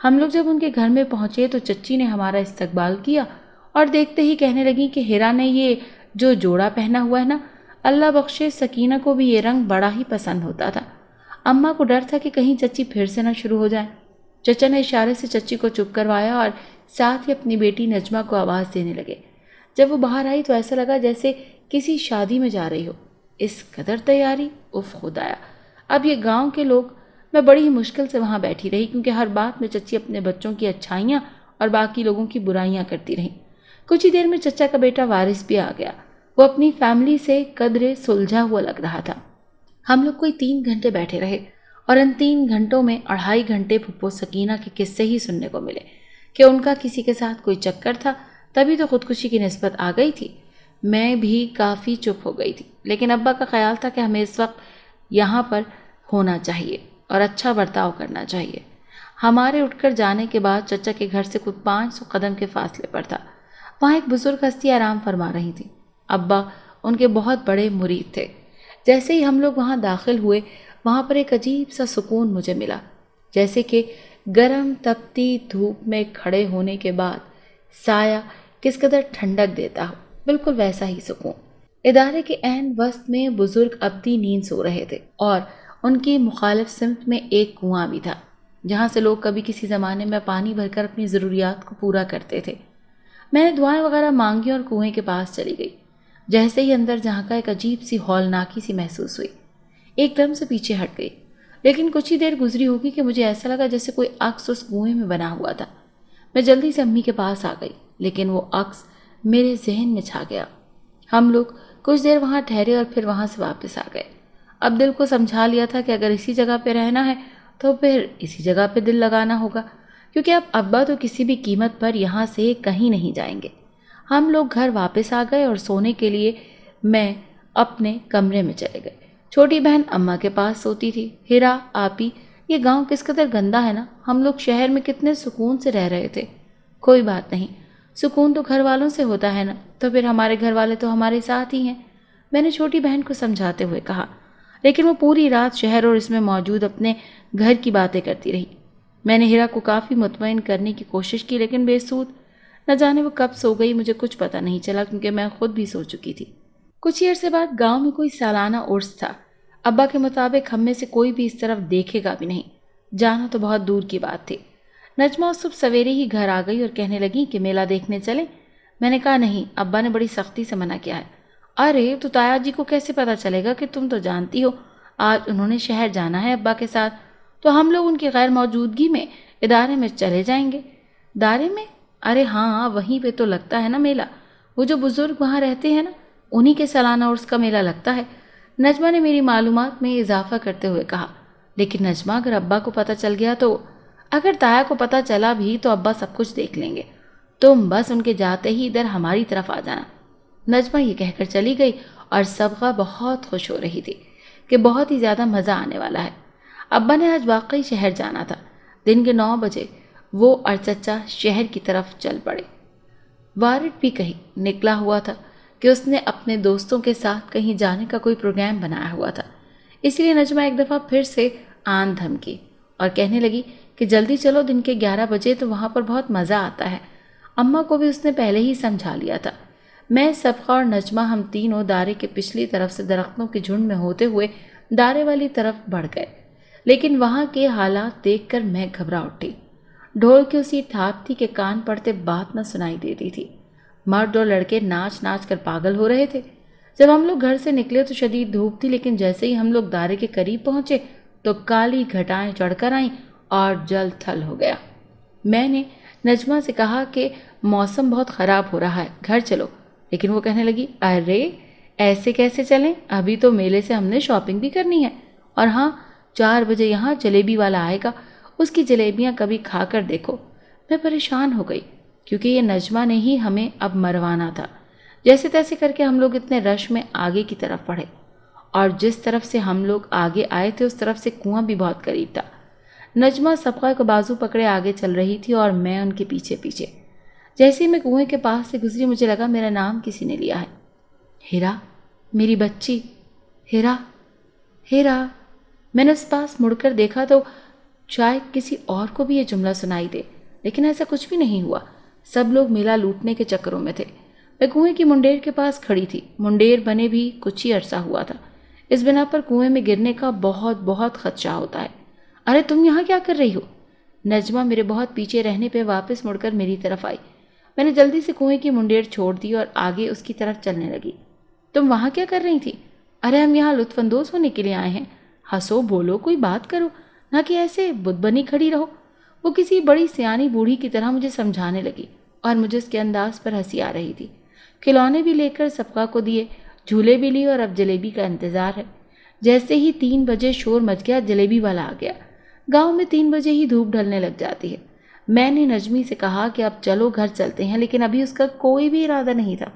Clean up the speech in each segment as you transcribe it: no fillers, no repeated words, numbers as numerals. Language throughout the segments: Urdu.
ہم لوگ جب ان کے گھر میں پہنچے تو چچی نے ہمارا استقبال کیا اور دیکھتے ہی کہنے لگی کہ ہیرا نے یہ جو جوڑا پہنا ہوا ہے نا، اللہ بخشے سکینہ کو بھی یہ رنگ بڑا ہی پسند ہوتا تھا۔ اماں کو ڈر تھا کہ کہیں چچی پھر سے نہ شروع ہو جائے۔ چچا نے اشارے سے چچی کو چپ کروایا اور ساتھ ہی اپنی بیٹی نجمہ کو آواز دینے لگے۔ جب وہ باہر آئی تو ایسا لگا جیسے کسی شادی میں جا رہی ہو۔ اس قدر تیاری، اف خدایا! اب یہ گاؤں کے لوگ، میں بڑی ہی مشکل سے وہاں بیٹھی رہی کیونکہ ہر بات میں چچی اپنے بچوں کی اچھائیاں اور باقی لوگوں کی برائیاں کرتی رہیں۔ کچھ ہی دیر میں چچا کا بیٹا وارث بھی آ گیا۔ وہ اپنی فیملی سے قدرے سلجھا ہوا لگ رہا تھا۔ ہم لوگ کوئی 3 گھنٹے بیٹھے رہے اور ان 3 گھنٹوں میں 2.5 گھنٹے پھپھو سکینہ کے قصے ہی سننے کو ملے کہ ان کا کسی کے ساتھ کوئی چکر تھا، تبھی تو خودکشی کی نسبت آ گئی تھی۔ میں بھی کافی چپ ہو گئی تھی، لیکن ابا کا خیال تھا کہ ہمیں اس وقت یہاں پر ہونا چاہیے اور اچھا برتاؤ کرنا چاہیے۔ ہمارے اٹھ کر جانے کے بعد چچا کے گھر سے کچھ 500 قدم کے فاصلے پر تھا۔ وہاں ایک بزرگ ہستی آرام فرما رہی تھی۔ ابا ان کے بہت بڑے مرید تھے۔ جیسے ہی ہم لوگ وہاں داخل ہوئے، وہاں پر ایک عجیب سا سکون مجھے ملا، جیسے کہ گرم تپتی دھوپ میں کھڑے ہونے کے بعد سایہ کس قدر ٹھنڈک دیتا ہو، بالکل ویسا ہی سکون۔ ادارے کے عین وسط میں بزرگ ابدی نیند سو رہے تھے اور ان کی مخالف سمت میں ایک کنواں بھی تھا، جہاں سے لوگ کبھی کسی زمانے میں پانی بھر کر اپنی ضروریات کو پورا کرتے تھے۔ میں نے دعائیں وغیرہ مانگی اور کنویں کے پاس چلی گئی۔ جیسے ہی اندر جھانکا، ایک عجیب سی ہولناکی سی محسوس ہوئی۔ ایک دم سے پیچھے ہٹ گئی، لیکن کچھ ہی دیر گزری ہوگی کہ مجھے ایسا لگا جیسے کوئی عکس اس کنویں میں بنا ہوا تھا۔ میں جلدی سے امی کے پاس آ گئی، لیکن وہ عکس میرے ذہن میں چھا گیا۔ ہم لوگ کچھ دیر وہاں ٹھہرے اور پھر وہاں سے واپس آ گئے۔ اب دل کو سمجھا لیا تھا کہ اگر اسی جگہ پہ رہنا ہے تو پھر اسی جگہ پہ دل لگانا ہوگا، کیونکہ اب ابا تو کسی بھی قیمت پر یہاں سے کہیں نہیں جائیں گے۔ ہم لوگ گھر واپس آ گئے اور سونے کے لیے میں اپنے کمرے میں چلے گئے۔ چھوٹی بہن اماں کے پاس سوتی تھی۔ ہیرا، آپی، یہ گاؤں کس قدر گندا ہے نا، ہم لوگ شہر میں کتنے سکون سے رہ رہے تھے۔ کوئی بات نہیں، سکون تو گھر والوں سے ہوتا ہے نا، تو پھر ہمارے گھر والے تو ہمارے ساتھ ہی ہیں، میں نے چھوٹی بہن کو سمجھاتے ہوئے کہا۔ لیکن وہ پوری رات شہر اور اس میں موجود اپنے گھر کی باتیں کرتی رہی۔ میں نے ہیرا کو کافی مطمئن کرنے کی کوشش کی، لیکن بے سود۔ نہ جانے وہ کب سو گئی، مجھے کچھ پتہ نہیں چلا کیونکہ میں خود بھی سو چکی تھی۔ کچھ ہی عرصے بعد گاؤں میں کوئی سالانہ عرس تھا۔ ابا کے مطابق ہم میں سے کوئی بھی اس طرف دیکھے گا بھی نہیں، جانا تو بہت دور کی بات تھی۔ نجمہ صبح سویرے ہی گھر آ گئی اور کہنے لگی کہ میلہ دیکھنے چلیں۔ میں نے کہا نہیں، ابا نے بڑی سختی سے منع کیا ہے۔ ارے تو تایا جی کو کیسے پتہ چلے گا کہ تم تو جانتی ہو آج انہوں نے شہر جانا ہے ابا کے ساتھ، تو ہم لوگ ان کی غیر موجودگی میں ادارے میں چلے جائیں گے۔ ادارے میں؟ ارے ہاں، وہیں پہ تو لگتا ہے نا میلہ، وہ جو بزرگ وہاں رہتے ہیں نا، انہی کے سالانہ عرس کا میلہ لگتا ہے، نجمہ نے میری معلومات میں اضافہ کرتے ہوئے کہا۔ لیکن نجمہ، اگر ابا کو پتہ چل گیا تو؟ اگر تایا کو پتہ چلا بھی تو ابا سب کچھ دیکھ لیں گے، تم بس ان کے جاتے ہی ادھر ہماری طرف آ جانا۔ نجمہ یہ کہہ کر چلی گئی اور صبغہ بہت خوش ہو رہی تھی کہ بہت ہی زیادہ مزہ آنے والا ہے۔ ابا نے آج واقعی شہر جانا تھا۔ دن کے 9 بجے وہ اور چچا شہر کی طرف چل پڑے۔ وارد بھی کہیں نکلا ہوا تھا کہ اس نے اپنے دوستوں کے ساتھ کہیں جانے کا کوئی پروگرام بنایا ہوا تھا، اس لیے نجمہ ایک دفعہ پھر سے آن دھمکی اور کہنے لگی کہ جلدی چلو، دن کے 11 بجے تو وہاں پر بہت مزہ آتا ہے۔ اماں کو بھی اس نے پہلے ہی سمجھا لیا تھا۔ میں، صبغہ اور نجمہ ہم تینوں دارے کے پچھلی طرف سے درختوں کے جھنڈ میں ہوتے ہوئے دارے والی طرف بڑھ گئے، لیکن وہاں کے حالات دیکھ کر میں گھبرا اٹھی۔ ڈھول کی اسی تھاپ تھی کہ کان پڑتے بات نہ سنائی دیتی تھی۔ مرد اور لڑکے ناچ ناچ کر پاگل ہو رہے تھے۔ جب ہم لوگ گھر سے نکلے تو شدید دھوپ تھی، لیکن جیسے ہی ہم لوگ دارے کے قریب پہنچے تو کالی گھٹائیں چڑھ کر آئیں اور جل تھل ہو گیا۔ میں نے نجمہ سے کہا کہ موسم بہت خراب ہو رہا ہے، گھر چلو، لیکن وہ کہنے لگی ارے ایسے کیسے چلیں، ابھی تو میلے سے ہم نے شاپنگ بھی کرنی ہے، اور ہاں 4 بجے یہاں جلیبی والا آئے گا، اس کی جلیبیاں کبھی کھا کر دیکھو۔ میں پریشان ہو گئی کیونکہ یہ نجمہ نے ہی ہمیں اب مروانا تھا۔ جیسے تیسے کر کے ہم لوگ اتنے رش میں آگے کی طرف بڑھے، اور جس طرف سے ہم لوگ آگے آئے تھے اس طرف سے کنواں بھی بہت قریب تھا۔ نجمہ صبغہ کو بازو پکڑے آگے چل رہی تھی اور میں ان کے پیچھے پیچھے۔ جیسے ہی میں کنویں کے پاس سے گزری مجھے لگا میرا نام کسی نے لیا ہے۔ ہیرا، میری بچی، ہیرا، ہیرا۔ میں نے اس پاس مڑ کر دیکھا تو شاید کسی اور کو بھی یہ جملہ سنائی دے، لیکن ایسا کچھ بھی نہیں ہوا۔ سب لوگ میلہ لوٹنے کے چکروں میں تھے۔ میں کنویں کی منڈیر کے پاس کھڑی تھی۔ منڈیر بنے بھی کچھ ہی عرصہ ہوا تھا، اس بنا پر کنویں میں گرنے کا بہت بہت خدشہ ہوتا ہے۔ ارے تم یہاں کیا کر رہی ہو؟ نجمہ میرے بہت پیچھے رہنے پہ واپس مڑ کر میری طرف آئی۔ میں نے جلدی سے کنویں کی منڈیر چھوڑ دی اور آگے اس کی طرف چلنے لگی۔ تم وہاں کیا کر رہی تھی؟ ارے ہم یہاں لطف اندوز ہونے کے لیے آئے ہیں۔ ہنسو، بولو، کوئی بات کرو، نہ کہ ایسے بت بنی کھڑی رہو۔ وہ کسی بڑی سیانی بوڑھی کی طرح مجھے سمجھانے لگی اور مجھے اس کے انداز پر ہنسی آ رہی تھی۔ کھلونے بھی لے کر سبقہ کو دیے، جھولے بھی لیے اور اب جلیبی کا انتظار ہے۔ جیسے ہی 3 بجے شور مچ گیا، جلیبی والا آ گیا۔ گاؤں میں 3 بجے ہی دھوپ ڈھلنے لگ جاتی ہے۔ میں نے نجمی سے کہا کہ اب چلو گھر چلتے ہیں، لیکن ابھی اس کا کوئی بھی ارادہ نہیں تھا۔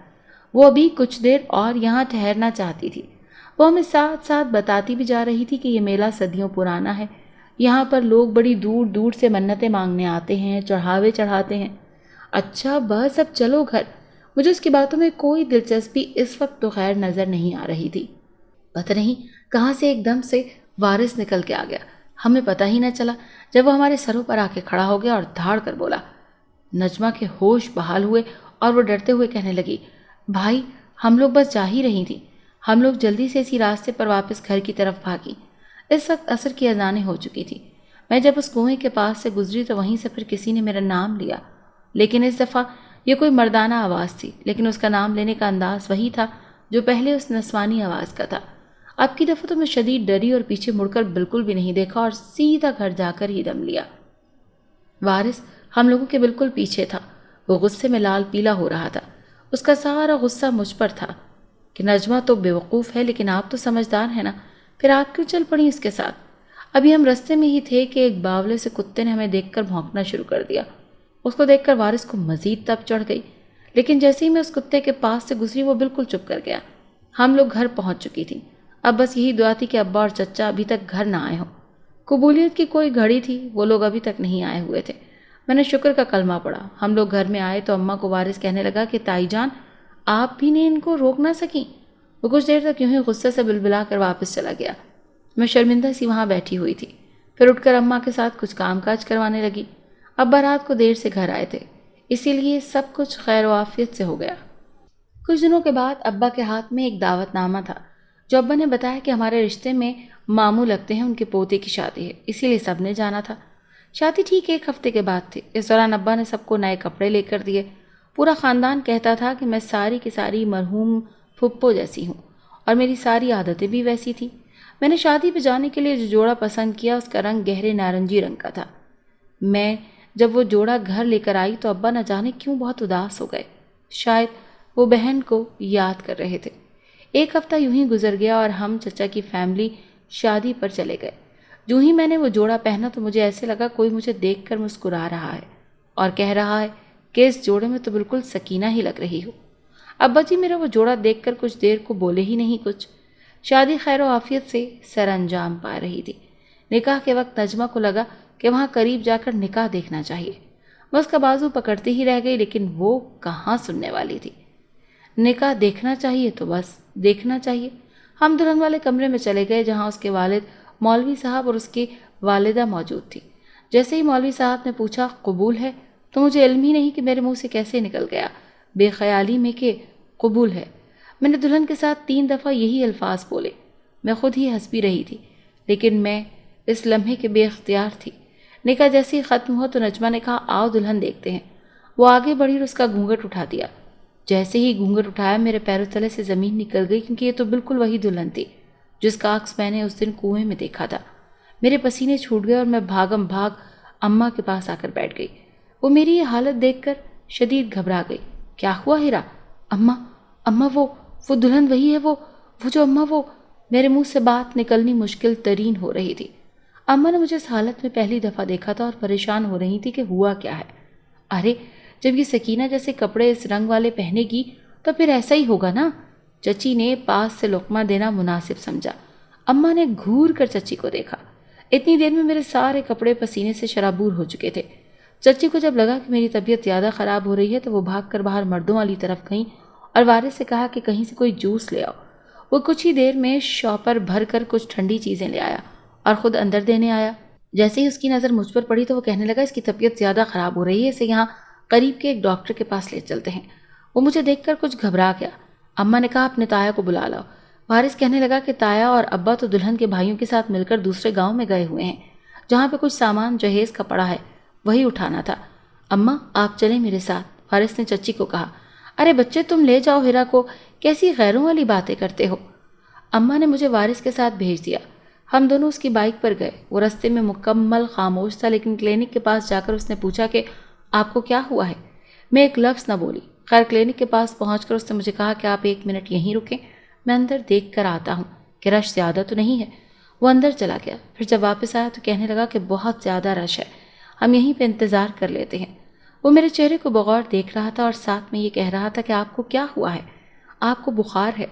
وہ ابھی کچھ دیر اور یہاں ٹھہرنا چاہتی تھی۔ وہ ہمیں ساتھ ساتھ بتاتی بھی جا رہی تھی کہ یہ میلہ صدیوں پرانا ہے، یہاں پر لوگ بڑی دور دور سے منتیں مانگنے آتے ہیں، چڑھاوے چڑھاتے ہیں۔ اچھا بس اب چلو گھر۔ مجھے اس کی باتوں میں کوئی دلچسپی اس وقت تو خیر نظر نہیں آ رہی تھی۔ پتہ نہیں کہاں سے ایک دم سے وارث نکل کے آ گیا۔ ہمیں پتہ ہی نہ چلا جب وہ ہمارے سروں پر آ کے کھڑا ہو گیا اور دھاڑ کر بولا۔ نجمہ کے ہوش بحال ہوئے اور وہ ڈرتے ہوئے کہنے لگی، بھائی ہم لوگ بس جا ہی رہی تھی۔ ہم لوگ جلدی سے اسی راستے پر واپس گھر کی طرف بھاگی۔ اس وقت عصر کی اذانیں ہو چکی تھی۔ میں جب اس کنویں کے پاس سے گزری تو وہیں سے پھر کسی نے میرا نام لیا، لیکن اس دفعہ یہ کوئی مردانہ آواز تھی، لیکن اس کا نام لینے کا انداز وہی تھا جو پہلے اس نسوانی آواز کا تھا۔ اب کی دفعہ تو میں شدید ڈری اور پیچھے مڑ کر بالکل بھی نہیں دیکھا اور سیدھا گھر جا کر ہی دم لیا۔ وارث ہم لوگوں کے بالکل پیچھے تھا۔ وہ غصے میں لال پیلا ہو رہا تھا۔ اس کا سارا غصہ مجھ پر تھا کہ نجمہ تو بیوقوف ہے، لیکن آپ تو سمجھدار ہیں نا، پھر آپ کیوں چل پڑی اس کے ساتھ؟ ابھی ہم رستے میں ہی تھے کہ ایک باولے سے کتے نے ہمیں دیکھ کر بھونکنا شروع کر دیا۔ اس کو دیکھ کر وارث کو مزید تپ چڑھ گئی، لیکن جیسے ہی میں اس کتے کے پاس سے گزری وہ بالکل چپ کر گیا۔ ہم لوگ گھر پہنچ چکی تھیں۔ اب بس یہی دعا تھی کہ ابا اور چچا ابھی تک گھر نہ آئے ہوں۔ قبولیت کی کوئی گھڑی تھی، وہ لوگ ابھی تک نہیں آئے ہوئے تھے۔ میں نے شکر کا کلمہ پڑھا۔ ہم لوگ گھر میں آئے تو اماں کو وارث کہنے لگا کہ تائی جان آپ بھی نے ان کو روک نہ سکیں۔ وہ کچھ دیر تک یوں ہی غصے سے بلبلا کر واپس چلا گیا۔ میں شرمندہ سی وہاں بیٹھی ہوئی تھی، پھر اٹھ کر اماں کے ساتھ کچھ کام کاج کروانے لگی۔ ابا رات کو دیر سے گھر آئے تھے، اسی لیے سب کچھ خیر و عافیت سے ہو گیا۔ کچھ دنوں کے بعد ابا کے ہاتھ میں ایک دعوت نامہ تھا، جو ابا نے بتایا کہ ہمارے رشتے میں ماموں لگتے ہیں، ان کے پوتے کی شادی ہے، اسی لیے سب نے جانا تھا۔ شادی ٹھیک 1 ہفتے کے بعد تھی۔ اس دوران ابا نے سب کو نئے کپڑے لے کر دیے۔ پورا خاندان کہتا تھا کہ میں ساری کی ساری مرحوم پھپھو جیسی ہوں اور میری ساری عادتیں بھی ویسی تھیں۔ میں نے شادی پہ جانے کے لیے جو جوڑا پسند کیا اس کا رنگ گہرے نارنجی رنگ کا تھا۔ میں جب وہ جوڑا گھر لے کر آئی تو ابا نہ جانے کیوں بہت اداس ہو گئے، شاید وہ بہن کو یاد کر رہے تھے۔ 1 ہفتہ یوں ہی گزر گیا اور ہم چچا کی فیملی شادی پر چلے گئے۔ جو ہی میں نے وہ جوڑا پہنا تو مجھے ایسے لگا کوئی مجھے دیکھ کر مسکرا رہا ہے اور کہہ رہا ہے کہ اس جوڑے میں تو بالکل سکینہ ہی لگ رہی ہو۔ ابا جی میرا وہ جوڑا دیکھ کر کچھ دیر کو بولے ہی نہیں کچھ۔ شادی خیر و عافیت سے سر انجام پا رہی تھی۔ نکاح کے وقت نجمہ کو لگا کہ وہاں قریب جا کر نکاح دیکھنا چاہیے۔ میں اس کا بازو پکڑتی ہی رہ گئی، لیکن وہ کہاں سننے والی تھی۔ نکاح دیکھنا چاہیے تو بس دیکھنا چاہیے۔ ہم دلہن والے کمرے میں چلے گئے جہاں اس کے والد مولوی صاحب اور اس کی والدہ موجود تھی۔ جیسے ہی مولوی صاحب نے پوچھا قبول ہے تو مجھے علم ہی نہیں کہ میرے منہ سے کیسے نکل گیا بے خیالی میں کہ قبول ہے۔ میں نے دلہن کے ساتھ 3 دفعہ یہی الفاظ بولے۔ میں خود ہی ہنس بھی رہی تھی، لیکن میں اس لمحے کے بے اختیار تھی۔ نکاح جیسے ہی ختم ہوا تو نجمہ نے کہا آؤ دلہن دیکھتے ہیں۔ وہ آگے بڑھی اور اس کا گھونگھٹ اٹھا دیا۔ جیسے ہی گھونگھٹ اٹھایا میرے پیروں تلے سے زمین نکل گئی، کیونکہ یہ تو بالکل وہی دلہن تھی جس کا عکس میں نے اس دن کنویں میں دیکھا تھا۔ میرے پسینے چھوٹ گئے اور میں بھاگم بھاگ اماں کے پاس آ کر بیٹھ گئی۔ وہ میری یہ حالت دیکھ کر شدید گھبرا گئی۔ کیا ہوا ہیرا؟ اماں وہ دلہن وہی ہے، وہ جو اماں وہ میرے منہ سے بات نکلنی مشکل ترین ہو رہی تھی۔ اماں نے مجھے اس حالت میں پہلی دفعہ دیکھا تھا اور پریشان ہو رہی تھی کہ ہوا کیا ہے۔ ارے جب یہ سکینہ جیسے کپڑے اس رنگ والے پہنے گی تو پھر ایسا ہی ہوگا نا۔ چچی نے پاس سے لقمہ دینا مناسب سمجھا۔ اماں نے گھور کر چچی کو دیکھا۔ اتنی دیر میں میرے سارے کپڑے پسینے سے شرابور ہو چکے تھے۔ چچی کو جب لگا کہ میری طبیعت زیادہ خراب ہو رہی ہے تو وہ بھاگ کر باہر مردوں والی طرف گئیں اور وارث سے کہا کہ کہیں سے کوئی جوس لے آؤ۔ وہ کچھ ہی دیر میں شاپر بھر کر کچھ ٹھنڈی چیزیں لے آیا اور خود اندر دینے آیا۔ جیسے ہی اس کی نظر مجھ پر پڑی تو وہ کہنے لگا اس کی طبیعت زیادہ خراب ہو رہی ہے، اسے یہاں قریب کے ایک ڈاکٹر کے پاس لے چلتے ہیں۔ وہ مجھے دیکھ کر کچھ گھبرا گیا۔ اماں نے کہا اپنے تایا کو بلا لاؤ۔ وارث کہنے لگا کہ تایا اور ابا تو دلہن کے بھائیوں کے ساتھ مل کر دوسرے گاؤں میں گئے ہوئے ہیں، جہاں پہ کچھ سامان جہیز کا پڑا ہے، وہی اٹھانا تھا۔ اماں آپ چلیں میرے ساتھ، وارث نے چچی کو کہا۔ ارے بچے تم لے جاؤ ہیرا کو، کیسی غیروں والی باتیں کرتے ہو۔ اماں نے مجھے وارث کے ساتھ بھیج دیا۔ ہم دونوں اس کی بائک پر گئے۔ وہ رستے میں مکمل خاموش تھا، لیکن کلینک کے پاس جا کر اس نے پوچھا کہ آپ کو کیا ہوا ہے؟ میں ایک لفظ نہ بولی۔ خیر کلینک کے پاس پہنچ کر اس نے مجھے کہا کہ آپ 1 منٹ یہیں رکیں، میں اندر دیکھ کر آتا ہوں کہ رش زیادہ تو نہیں ہے۔ وہ اندر چلا گیا۔ پھر جب واپس آیا تو کہنے لگا کہ بہت زیادہ رش ہے، ہم یہیں پہ انتظار کر لیتے ہیں۔ وہ میرے چہرے کو بغور دیکھ رہا تھا اور ساتھ میں یہ کہہ رہا تھا کہ آپ کو کیا ہوا ہے؟ آپ کو بخار ہے؟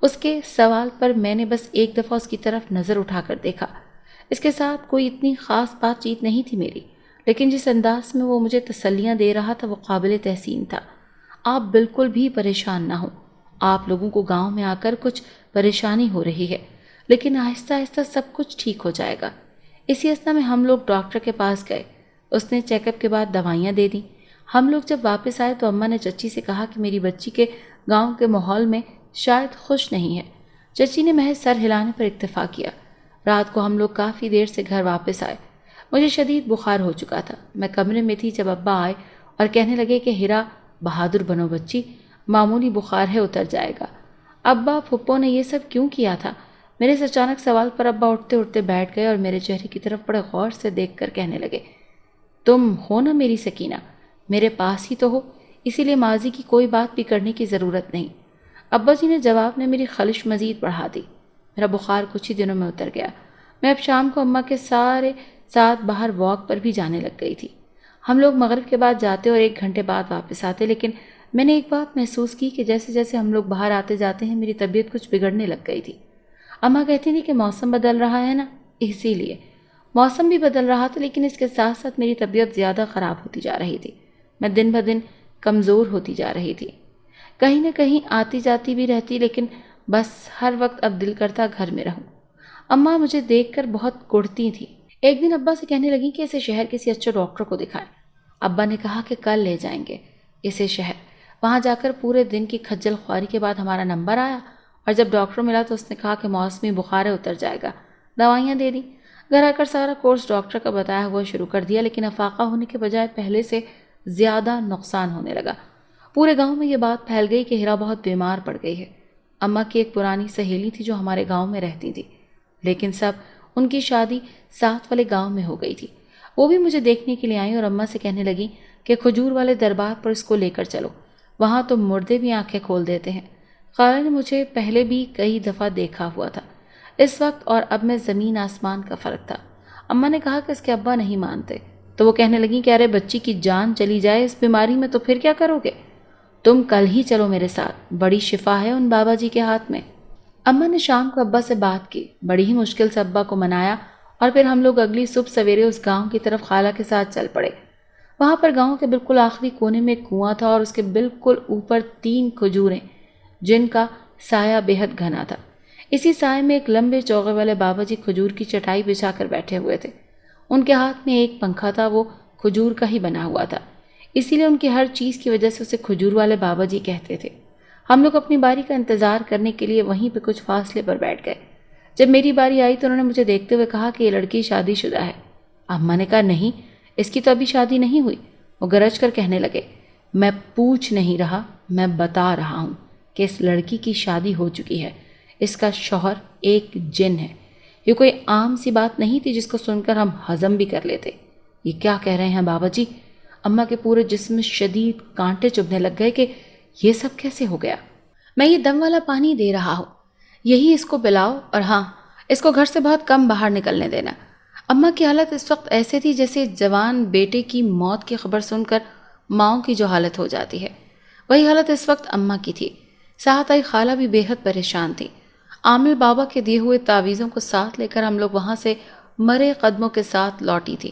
اس کے سوال پر میں نے بس ایک دفعہ اس کی طرف نظر اٹھا کر دیکھا۔ اس کے ساتھ کوئی اتنی خاص بات چیت نہیں تھی میری، لیکن جس انداز میں وہ مجھے تسلیاں دے رہا تھا وہ قابل تحسین تھا۔ آپ بالکل بھی پریشان نہ ہوں، آپ لوگوں کو گاؤں میں آ کر کچھ پریشانی ہو رہی ہے، لیکن آہستہ آہستہ سب کچھ ٹھیک ہو جائے گا۔ اسی اثنا میں ہم لوگ ڈاکٹر کے پاس گئے، اس نے چیک اپ کے بعد دوائیاں دے دیں۔ ہم لوگ جب واپس آئے تو اماں نے چچی سے کہا کہ میری بچی کے گاؤں کے ماحول میں شاید خوش نہیں ہے۔ چچی نے محض سر ہلانے پر اکتفا کیا۔ رات کو ہم لوگ کافی دیر سے گھر واپس آئے۔ مجھے شدید بخار ہو چکا تھا۔ میں کمرے میں تھی جب ابا آئے اور کہنے لگے کہ ہیرا بہادر بنو بچی، معمولی بخار ہے اتر جائے گا۔ ابا پھپھو نے یہ سب کیوں کیا تھا؟ میرے اس اچانک سوال پر ابا اٹھتے اٹھتے بیٹھ گئے اور میرے چہرے کی طرف بڑے غور سے دیکھ کر کہنے لگے، تم ہو نا میری سکینہ، میرے پاس ہی تو ہو، اسی لیے ماضی کی کوئی بات بھی کرنے کی ضرورت نہیں۔ ابا جی نے جواب میں میری خلش مزید بڑھا دی۔ میرا بخار کچھ ہی دنوں میں اتر گیا۔ میں اب شام کو اماں کے ساتھ باہر واک پر بھی جانے لگ گئی تھی۔ ہم لوگ مغرب کے بعد جاتے اور 1 گھنٹے بعد واپس آتے، لیکن میں نے ایک بات محسوس کی کہ جیسے جیسے ہم لوگ باہر آتے جاتے ہیں میری طبیعت کچھ بگڑنے لگ گئی تھی۔ اماں کہتی تھی کہ موسم بدل رہا ہے نا، اسی لیے۔ موسم بھی بدل رہا تھا، لیکن اس کے ساتھ ساتھ میری طبیعت زیادہ خراب ہوتی جا رہی تھی۔ میں دن بدن کمزور ہوتی جا رہی تھی، کہیں نہ کہیں آتی جاتی بھی رہتی، لیکن بس ہر وقت اب دل کرتا گھر میں رہوں۔ اماں مجھے دیکھ کر بہت کڑتی تھی۔ ایک دن ابا سے کہنے لگی کہ اسے شہر کسی اچھے ڈاکٹر کو دکھائیں۔ ابا نے کہا کہ کل لے جائیں گے اسے شہر۔ وہاں جا کر پورے دن کی کھجل خواری کے بعد ہمارا نمبر آیا اور جب ڈاکٹر ملا تو اس نے کہا کہ موسمی بخار ہے، اتر جائے گا، دوائیاں دے دیں۔ گھر آ کر سارا کورس ڈاکٹر کا بتایا ہوا شروع کر دیا، لیکن افاقہ ہونے کے بجائے پہلے سے زیادہ نقصان ہونے لگا۔ پورے گاؤں میں یہ بات پھیل گئی کہ ہیرا بہت بیمار پڑ گئی ہے۔ اماں کی ایک پرانی سہیلی تھی جو ہمارے گاؤں میں رہتی تھی، لیکن سب ان کی شادی ساتھ والے گاؤں میں ہو گئی تھی۔ وہ بھی مجھے دیکھنے کے لیے آئیں اور اماں سے کہنے لگی کہ کھجور والے دربار پر اس کو لے کر چلو، وہاں تو مردے بھی آنکھیں کھول دیتے ہیں۔ خالہ نے مجھے پہلے بھی کئی دفعہ دیکھا ہوا تھا۔ اس وقت اور اب میں زمین آسمان کا فرق تھا۔ اماں نے کہا کہ اس کے ابا نہیں مانتے، تو وہ کہنے لگی کہ ارے بچی کی جان چلی جائے اس بیماری میں تو پھر کیا کرو گے؟ تم کل ہی چلو میرے ساتھ، بڑی شفا ہے ان بابا جی کے ہاتھ میں۔ اماں نے شام کو ابا سے بات کی، بڑی ہی مشکل سے ابا کو منایا اور پھر ہم لوگ اگلی صبح سویرے اس گاؤں کی طرف خالہ کے ساتھ چل پڑے۔ وہاں پر گاؤں کے بالکل آخری کونے میں ایک کنواں تھا اور اس کے بالکل اوپر 3 کھجوریں جن کا سایہ بے حد گھنا تھا۔ اسی سائے میں ایک لمبے چوغے والے بابا جی کھجور کی چٹائی بچھا کر بیٹھے ہوئے تھے۔ ان کے ہاتھ میں ایک پنکھا تھا، وہ کھجور کا ہی بنا ہوا تھا، اسی لیے ان کی ہر چیز کی وجہ سے اسے کھجور والے بابا جی کہتے تھے۔ ہم لوگ اپنی باری کا انتظار کرنے کے لیے وہیں پہ کچھ فاصلے پر بیٹھ گئے۔ جب میری باری آئی تو انہوں نے مجھے دیکھتے ہوئے کہا کہ یہ لڑکی شادی شدہ ہے۔ اماں نے کہا نہیں، اس کی تو ابھی شادی نہیں ہوئی۔ وہ گرج کر کہنے لگے، میں پوچھ نہیں رہا، میں بتا رہا ہوں کہ اس لڑکی کی شادی ہو چکی ہے، اس کا شوہر ایک جن ہے۔ یہ کوئی عام سی بات نہیں تھی جس کو سن کر ہم ہضم بھی کر لیتے۔ یہ کیا کہہ رہے ہیں بابا جی؟ اماں کے پورے جسم میں شدید کانٹے چبھنے لگ گئے کہ یہ سب کیسے ہو گیا؟ میں یہ دم والا پانی دے رہا ہوں، یہی اس کو پلاؤ، اور ہاں، اس کو گھر سے بہت کم باہر نکلنے دینا۔ اماں کی حالت اس وقت ایسے تھی جیسے جوان بیٹے کی موت کی خبر سن کر ماؤں کی جو حالت ہو جاتی ہے، وہی حالت اس وقت اماں کی تھی۔ ساتھ آئی خالہ بھی بے حد پریشان تھی۔ عامل بابا کے دیے ہوئے تعویذوں کو ساتھ لے کر ہم لوگ وہاں سے مرے قدموں کے ساتھ لوٹی تھی۔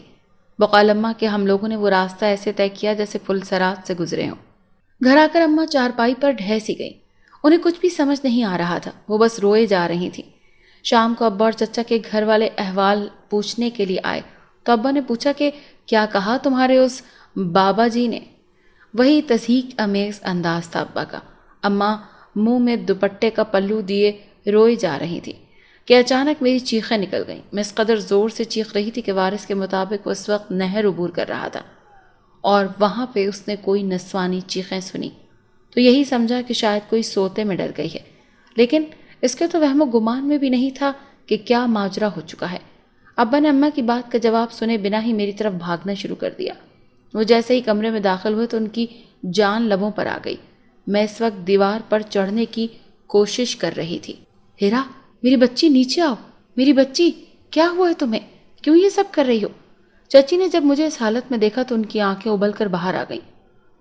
بقول اماں کہ ہم لوگوں نے وہ راستہ ایسے طے کیا جیسے پل سرات سے گزرے ہوں۔ گھر آ کر اماں چارپائی پر ڈھہ سی گئی۔ انہیں کچھ بھی سمجھ نہیں آ رہا تھا، وہ بس روئے جا رہی تھیں۔ شام کو ابا اور چچا کے گھر والے احوال پوچھنے کے لیے آئے تو ابا نے پوچھا کہ کیا کہا تمہارے اس بابا جی نے؟ وہی تضحیک امیز انداز تھا ابا کا۔ اماں منہ میں دوپٹے کا پلو دیے روئی جا رہی تھی کہ اچانک میری چیخیں نکل گئیں۔ میں اس قدر زور سے چیخ رہی تھی کہ وارث کے مطابق اس وقت نہر عبور کر رہا تھا اور وہاں پہ اس نے کوئی نسوانی چیخیں سنی تو یہی سمجھا کہ شاید کوئی سوتے میں ڈر گئی ہے، لیکن اس کے تو وہم و گمان میں بھی نہیں تھا کہ کیا ماجرا ہو چکا ہے۔ ابا نے اماں کی بات کا جواب سنے بنا ہی میری طرف بھاگنا شروع کر دیا۔ وہ جیسے ہی کمرے میں داخل ہوئے تو ان کی جان لبوں پر آ گئی۔ میں اس وقت دیوار پر چڑھنے کی کوشش کر رہی تھی۔ ہیرا، میری بچی نیچے آؤ، میری بچی، کیا ہوا ہے تمہیں؟ کیوں یہ سب کر رہی ہو؟ چچی نے جب مجھے اس حالت میں دیکھا تو ان کی آنکھیں ابل کر باہر آ گئیں۔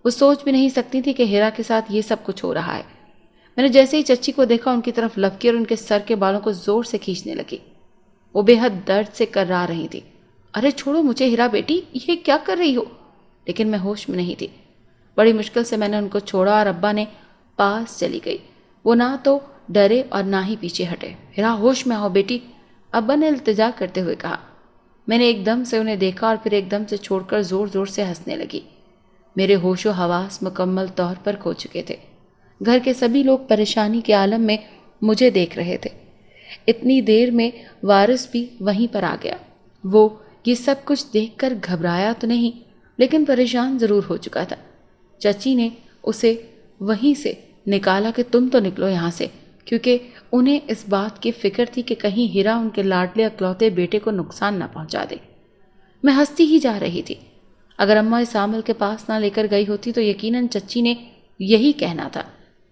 وہ سوچ بھی نہیں سکتی تھی کہ ہیرا کے ساتھ یہ سب کچھ ہو رہا ہے۔ میں نے جیسے ہی چچی کو دیکھا ان کی طرف لپکی اور ان کے سر کے بالوں کو زور سے کھینچنے لگی۔ وہ بے حد درد سے کرا رہی تھی۔ ارے چھوڑو مجھے ہیرا بیٹی، یہ کیا کر رہی ہو؟ لیکن میں ہوش میں نہیں تھی۔ بڑی مشکل سے میں نے ان کو چھوڑا اور ابا نے پاس چلی گئی۔ وہ نہ تو ڈرے اور نہ ہی پیچھے ہٹے۔ ہیرا ہوش میں آؤ بیٹی، ابا نے التجا کرتے ہوئے کہا۔ میں نے ایک دم سے انہیں دیکھا اور پھر ایک دم سے چھوڑ کر زور زور سے ہنسنے لگی۔ میرے ہوش و حواس مکمل طور پر کھو چکے تھے۔ گھر کے سبھی لوگ پریشانی کے عالم میں مجھے دیکھ رہے تھے۔ اتنی دیر میں وارث بھی وہیں پر آ گیا۔ وہ یہ سب کچھ دیکھ کر گھبرایا تو نہیں، لیکن پریشان ضرور ہو چکا تھا۔ چچی نے اسے وہیں سے نکالا کہ تم تو نکلو یہاں سے، کیونکہ انہیں اس بات کی فکر تھی کہ کہیں ہیرا ان کے لاڈلے اکلوتے بیٹے کو نقصان نہ پہنچا دے۔ میں ہنستی ہی جا رہی تھی۔ اگر اماں اس عامل کے پاس نہ لے کر گئی ہوتی تو یقیناً چچی نے یہی کہنا تھا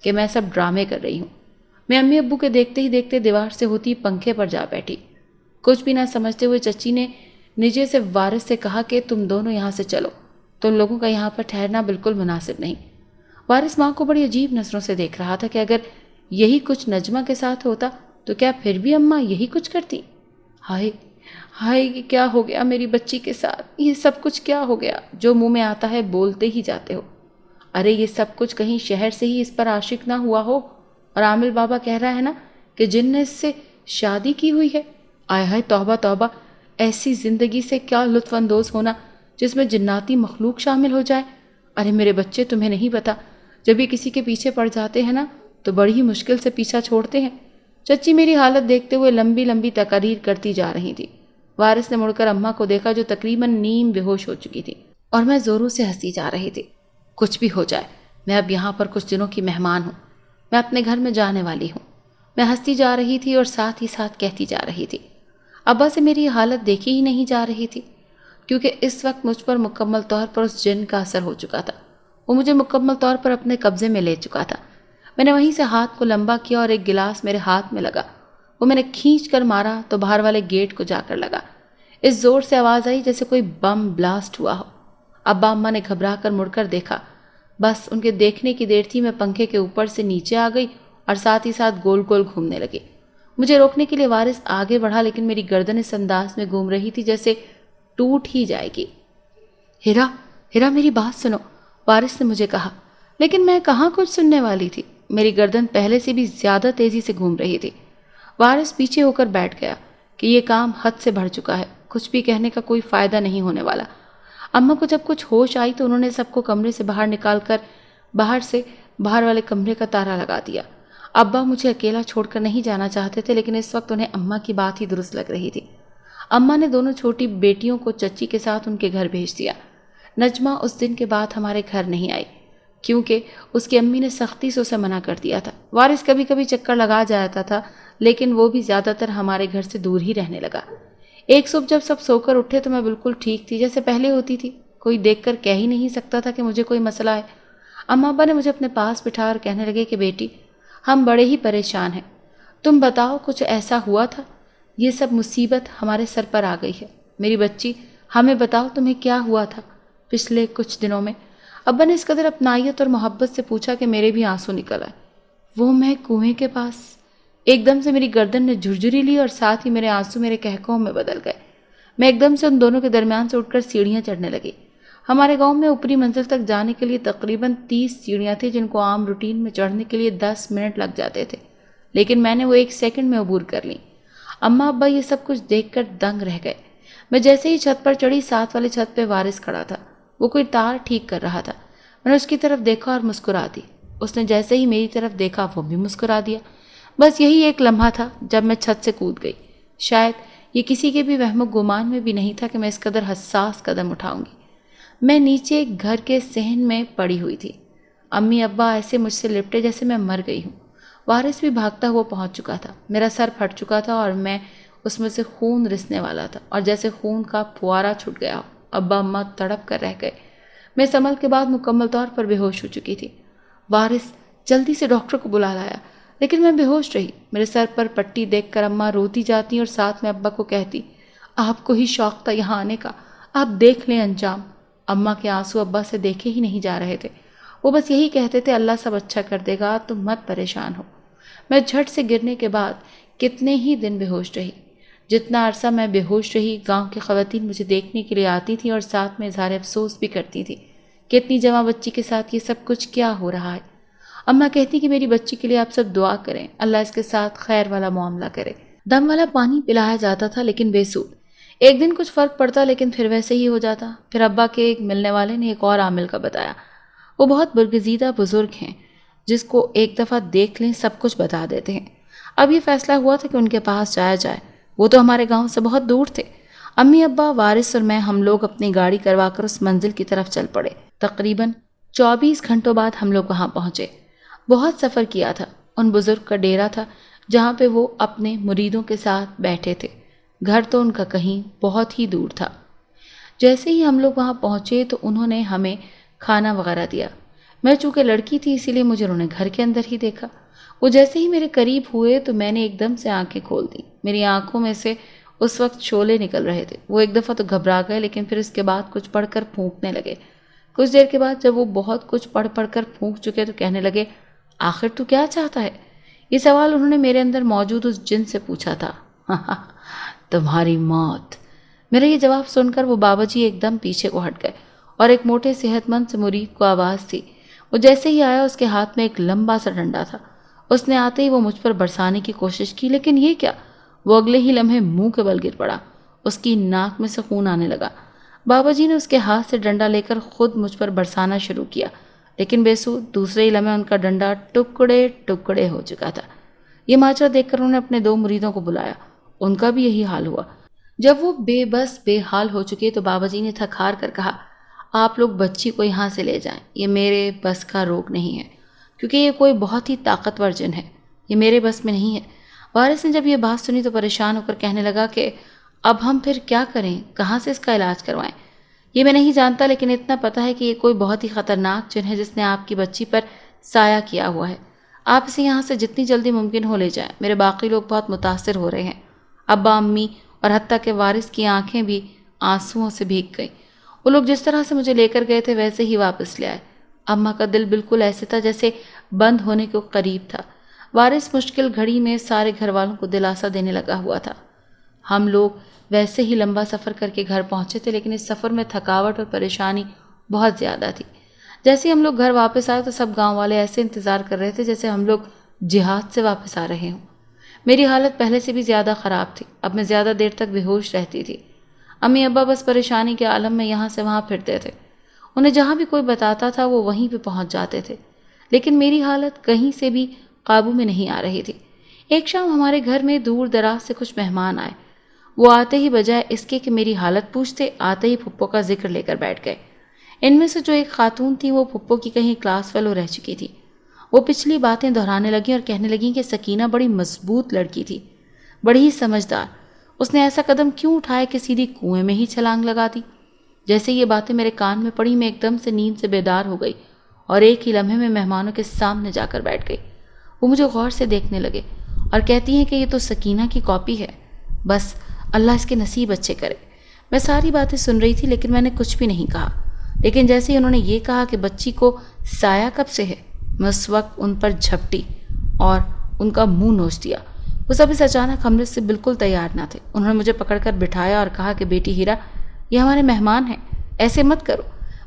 کہ میں سب ڈرامے کر رہی ہوں۔ میں امی ابو کے دیکھتے ہی دیکھتے دیوار سے ہوتی پنکھے پر جا بیٹھی۔ کچھ بھی نہ سمجھتے ہوئے چچی نے نجے سے وارث سے کہا کہ تم دونوں یہاں سے چلو، تم لوگوں کا یہاں پر ٹھہرنا بالکل مناسب نہیں۔ وارث ماں کو بڑی عجیب نظروں سے دیکھ رہا تھا کہ اگر یہی کچھ نجمہ کے ساتھ ہوتا تو کیا پھر بھی اماں یہی کچھ کرتی؟ ہائے ہائے، یہ کیا ہو گیا میری بچی کے ساتھ؟ یہ سب کچھ کیا ہو گیا جو منہ میں آتا ہے بولتے ہی جاتے ہو؟ ارے یہ سب کچھ کہیں شہر سے ہی اس پر عاشق نہ ہوا ہو؟ اور عامل بابا کہہ رہا ہے نا کہ جن نے اس سے شادی کی ہوئی ہے۔ آئے ہائے، توبہ توبہ، ایسی زندگی سے کیا لطف اندوز ہونا جس میں جناتی مخلوق شامل ہو جائے۔ ارے میرے بچے، تمہیں نہیں پتا، جب یہ کسی کے پیچھے پڑ جاتے ہیں نا تو بڑی ہی مشکل سے پیچھا چھوڑتے ہیں۔ چچی میری حالت دیکھتے ہوئے لمبی لمبی تقاریر کرتی جا رہی تھی۔ وارث نے مڑ کر اماں کو دیکھا جو تقریباً نیم بے ہوش ہو چکی تھی، اور میں زوروں سے ہنسی جا رہی تھی۔ کچھ بھی ہو جائے، میں اب یہاں پر کچھ دنوں کی مہمان ہوں، میں اپنے گھر میں جانے والی ہوں۔ میں ہنستی جا رہی تھی اور ساتھ ہی ساتھ کہتی جا رہی تھی۔ ابا سے میری حالت دیکھی ہی نہیں جا رہی تھی، کیونکہ اس وقت مجھ پر مکمل طور پر اس جن کا اثر ہو چکا تھا۔ وہ مجھے مکمل طور پر اپنے قبضے میں لے چکا تھا۔ میں نے وہیں سے ہاتھ کو لمبا کیا اور ایک گلاس میرے ہاتھ میں لگا۔ وہ میں نے کھینچ کر مارا تو باہر والے گیٹ کو جا کر لگا۔ اس زور سے آواز آئی جیسے کوئی بم بلاسٹ ہوا ہو۔ ابا اماں نے گھبرا کر مڑ کر دیکھا۔ بس ان کے دیکھنے کی دیر تھی، میں پنکھے کے اوپر سے نیچے آ گئی اور ساتھ ہی ساتھ گول گول گھومنے لگے۔ مجھے روکنے کے لیے وارث آگے بڑھا، لیکن میری گردن اس انداز میں گھوم رہی تھی جیسے ٹوٹ ہی جائے گی۔ ہیرا، ہیرا میری بات سنو، وارث نے مجھے کہا، لیکن میں کہاں کچھ سننے والی تھی۔ میری گردن پہلے سے بھی زیادہ تیزی سے گھوم رہی تھی۔ وارث پیچھے ہو کر بیٹھ گیا کہ یہ کام حد سے بڑھ چکا ہے، کچھ بھی کہنے کا کوئی فائدہ نہیں ہونے والا۔ اماں کو جب کچھ ہوش آئی تو انہوں نے سب کو کمرے سے باہر نکال کر باہر والے کمرے کا تالا لگا دیا۔ ابا مجھے اکیلا چھوڑ کر نہیں جانا چاہتے تھے، لیکن اس وقت انہیں اماں کی بات ہی درست لگ رہی تھی۔ اماں نے دونوں چھوٹی بیٹیوں کو چچی کے ساتھ ان کے گھر بھیج دیا۔ نجمہ اس دن کے بعد ہمارے گھر نہیں آئی، کیونکہ اس کی امی نے سختی سے اسے منع کر دیا تھا۔ وارث کبھی کبھی چکر لگا جاتا تھا، لیکن وہ بھی زیادہ تر ہمارے گھر سے دور ہی رہنے لگا۔ ایک صبح جب سب سو کر اٹھے تو میں بالکل ٹھیک تھی، جیسے پہلے ہوتی تھی۔ کوئی دیکھ کر کہہ ہی نہیں سکتا تھا کہ مجھے کوئی مسئلہ ہے۔ اماں ابا نے مجھے اپنے پاس بٹھا اور کہنے لگے کہ بیٹی، ہم بڑے ہی پریشان ہیں، تم بتاؤ کچھ ایسا ہوا تھا؟ یہ سب مصیبت ہمارے سر پر آ گئی ہے۔ میری بچی، ہمیں بتاؤ تمہیں کیا ہوا تھا پچھلے کچھ دنوں میں؟ ابا نے اس قدر اپنائیت اور محبت سے پوچھا کہ میرے بھی آنسو نکل آئے۔ وہ میں کنویں کے پاس، ایک دم سے میری گردن نے جھرجھری لی اور ساتھ ہی میرے آنسو میرے کہکہوں میں بدل گئے۔ میں ایک دم سے ان دونوں کے درمیان سے اٹھ کر سیڑھیاں چڑھنے لگی۔ ہمارے گاؤں میں اوپری منزل تک جانے کے لیے تقریباً 30 سیڑھیاں تھیں، جن کو عام روٹین میں چڑھنے کے لیے 10 منٹ لگ جاتے تھے، لیکن میں نے وہ 1 سیکنڈ میں عبور کر لی۔ اماں ابا یہ سب کچھ دیکھ کر دنگ رہ گئے۔ میں جیسے ہی چھت پر چڑھی، ساتھ والے چھت پہ وارث کھڑا تھا۔ وہ کوئی تار ٹھیک کر رہا تھا۔ میں نے اس کی طرف دیکھا اور مسکرا دی۔ اس نے جیسے ہی میری طرف دیکھا وہ بھی مسکرا دیا۔ بس یہی ایک لمحہ تھا جب میں چھت سے کود گئی۔ شاید یہ کسی کے بھی وہم و گمان میں بھی نہیں تھا کہ میں اس قدر حساس قدم اٹھاؤں گی۔ میں نیچے گھر کے صحن میں پڑی ہوئی تھی۔ امی ابا ایسے مجھ سے لپٹے جیسے میں مر گئی ہوں۔ وارث بھی بھاگتا ہوا پہنچ چکا تھا۔ میرا سر پھٹ چکا تھا اور میں اس میں سے خون رسنے والا تھا، اور جیسے خون کا پھوارا چھٹ گیا ہو۔ ابا اماں تڑپ کر رہ گئے۔ میں اس عمل کے بعد مکمل طور پر بے ہوش ہو چکی تھی۔ وارث جلدی سے ڈاکٹر کو بلا لایا، لیکن میں بے ہوش رہی۔ میرے سر پر پٹی دیکھ کر اماں روتی جاتی اور ساتھ میں ابا کو کہتی، آپ کو ہی شوق تھا یہاں آنے کا، آپ دیکھ لیں انجام۔ اماں کے آنسو ابا سے دیکھے ہی نہیں جا رہے تھے۔ وہ بس یہی کہتے تھے، اللہ سب اچھا کر دے گا، تم مت پریشان ہو۔ میں جھٹ سے گرنے کے بعد کتنے ہی دن بے ہوش رہی۔ جتنا عرصہ میں بے ہوش رہی، گاؤں کی خواتین مجھے دیکھنے کے لیے آتی تھیں اور ساتھ میں اظہار افسوس بھی کرتی تھیں کہ اتنی جوان بچی کے ساتھ یہ سب کچھ کیا ہو رہا ہے۔ اماں کہتی کہ میری بچی کے لیے آپ سب دعا کریں، اللہ اس کے ساتھ خیر والا معاملہ کرے۔ دم والا پانی پلایا جاتا تھا لیکن بے سود۔ ایک دن کچھ فرق پڑتا لیکن پھر ویسے ہی ہو جاتا۔ پھر ابا کے ایک ملنے والے نے ایک اور عامل کا بتایا۔ وہ بہت برگزیدہ بزرگ ہیں، جس کو ایک دفعہ دیکھ لیں سب کچھ بتا دیتے ہیں۔ اب یہ فیصلہ ہوا تھا کہ ان کے پاس جایا جائے۔ وہ تو ہمارے گاؤں سے بہت دور تھے۔ امی ابا، وارث اور میں، ہم لوگ اپنی گاڑی کروا کر اس منزل کی طرف چل پڑے۔ تقریباً 24 گھنٹوں بعد ہم لوگ وہاں پہنچے۔ بہت سفر کیا تھا۔ ان بزرگ کا ڈیرا تھا جہاں پہ وہ اپنے مریدوں کے ساتھ بیٹھے تھے۔ گھر تو ان کا کہیں بہت ہی دور تھا۔ جیسے ہی ہم لوگ وہاں پہنچے تو انہوں نے ہمیں کھانا وغیرہ دیا۔ میں چونکہ لڑکی تھی اسی لیے مجھے انہوں نے گھر کے اندر ہی دیکھا۔ وہ جیسے ہی میرے قریب ہوئے تو میں نے ایک دم سے آنکھیں کھول دی۔ میری آنکھوں میں سے اس وقت شعلے نکل رہے تھے۔ وہ ایک دفعہ تو گھبرا گئے، لیکن پھر اس کے بعد کچھ پڑھ کر پھونکنے لگے۔ کچھ دیر کے بعد جب وہ بہت کچھ پڑھ کر پھونک چکے تو کہنے لگے، آخر تو کیا چاہتا ہے؟ یہ سوال انہوں نے میرے اندر موجود اس جن سے پوچھا تھا۔ تمہاری موت۔ میرا یہ جواب سن کر وہ بابا جی ایک دم پیچھے کو ہٹ گئے، اور ایک موٹے صحت مند سے مرید کو آواز تھی۔ وہ جیسے ہی آیا اس کے ہاتھ میں ایک لمبا سا ڈنڈا تھا۔ اس نے آتے ہی وہ مجھ پر برسانے کی کوشش کی، لیکن یہ کیا، وہ اگلے ہی لمحے منہ کے بل گر پڑا۔ اس کی ناک میں سے خون آنے لگا۔ بابا جی نے اس کے ہاتھ سے ڈنڈا لے کر خود مجھ پر برسانا شروع کیا، لیکن بے سود۔ دوسرے ہی لمحے ان کا ڈنڈا ٹکڑے ٹکڑے ہو چکا تھا۔ یہ ماجرا دیکھ کر انہوں نے اپنے 2 مریدوں کو بلایا۔ ان کا بھی یہی حال ہوا۔ جب وہ بے بس بے حال ہو چکے تو بابا جی نے تھکار کر کہا، آپ لوگ بچی کو یہاں سے لے جائیں، یہ میرے بس کا روگ نہیں ہے، کیونکہ یہ کوئی بہت ہی طاقتور جن ہے، یہ میرے بس میں نہیں ہے۔ وارث نے جب یہ بات سنی تو پریشان ہو کر کہنے لگا کہ اب ہم پھر کیا کریں، کہاں سے اس کا علاج کروائیں؟ یہ میں نہیں جانتا، لیکن اتنا پتہ ہے کہ یہ کوئی بہت ہی خطرناک جن ہے جس نے آپ کی بچی پر سایہ کیا ہوا ہے۔ آپ اسے یہاں سے جتنی جلدی ممکن ہو لے جائیں، میرے باقی لوگ بہت متاثر ہو رہے ہیں۔ ابا، امی اور حتیٰ کہ وارث کی آنکھیں بھی آنسوؤں سے بھیگ گئیں۔ وہ لوگ جس طرح سے مجھے لے کر گئے تھے ویسے ہی واپس لے آئے۔ اماں کا دل بالکل ایسے تھا جیسے بند ہونے کے قریب تھا۔ وارث مشکل گھڑی میں سارے گھر والوں کو دلاسا دینے لگا ہوا تھا۔ ہم لوگ ویسے ہی لمبا سفر کر کے گھر پہنچے تھے، لیکن اس سفر میں تھکاوٹ اور پریشانی بہت زیادہ تھی۔ جیسے ہی ہم لوگ گھر واپس آئے تو سب گاؤں والے ایسے انتظار کر رہے تھے جیسے ہم لوگ جہاد سے واپس آ رہے ہوں۔ میری حالت پہلے سے بھی زیادہ خراب تھی۔ اب میں زیادہ دیر تک بے ہوش رہتی تھی۔ امی ابا بس پریشانی کے عالم میں یہاں سے وہاں پھرتے تھے۔ انہیں جہاں بھی کوئی بتاتا تھا وہ وہیں پہ پہنچ جاتے تھے، لیکن میری حالت کہیں سے بھی قابو میں نہیں آ رہی تھی۔ ایک شام ہمارے گھر میں دور دراز سے کچھ مہمان آئے۔ وہ آتے ہی بجائے اس کے کہ میری حالت پوچھتے، آتے ہی پھپھو کا ذکر لے کر بیٹھ گئے۔ ان میں سے جو ایک خاتون تھی وہ پھپھو کی کہیں کلاس فیلو رہ چکی تھی۔ وہ پچھلی باتیں دہرانے لگیں اور کہنے لگیں کہ سکینہ بڑی مضبوط لڑکی تھی، بڑی ہی سمجھدار۔ اس نے ایسا قدم کیوں اٹھایا کہ سیدھی کنویں میں ہی چھلانگ لگا دی؟ جیسے یہ باتیں میرے کان میں پڑی، میں ایک دم سے نیند سے بیدار ہو گئی اور ایک ہی لمحے میں مہمانوں کے سامنے جا کر بیٹھ گئی۔ وہ مجھے غور سے دیکھنے لگے اور کہتی ہیں کہ یہ تو سکینہ کی کاپی ہے، بس اللہ اس کے نصیب اچھے کرے۔ میں ساری باتیں سن رہی تھی لیکن میں نے کچھ بھی نہیں کہا، لیکن جیسے ہی انہوں نے یہ کہا کہ بچی کو سایہ کب سے ہے، میں اس وقت ان پر جھپٹی اور ان کا منہ نوچ دیا۔ وہ سب اس اچانک حملے سے بالکل تیار نہ تھے۔ انہوں نے مجھے پکڑ کر بٹھایا اور کہا کہ بیٹی ہیرا، یہ ہمارے مہمان ہیں، ایسے مت کرو۔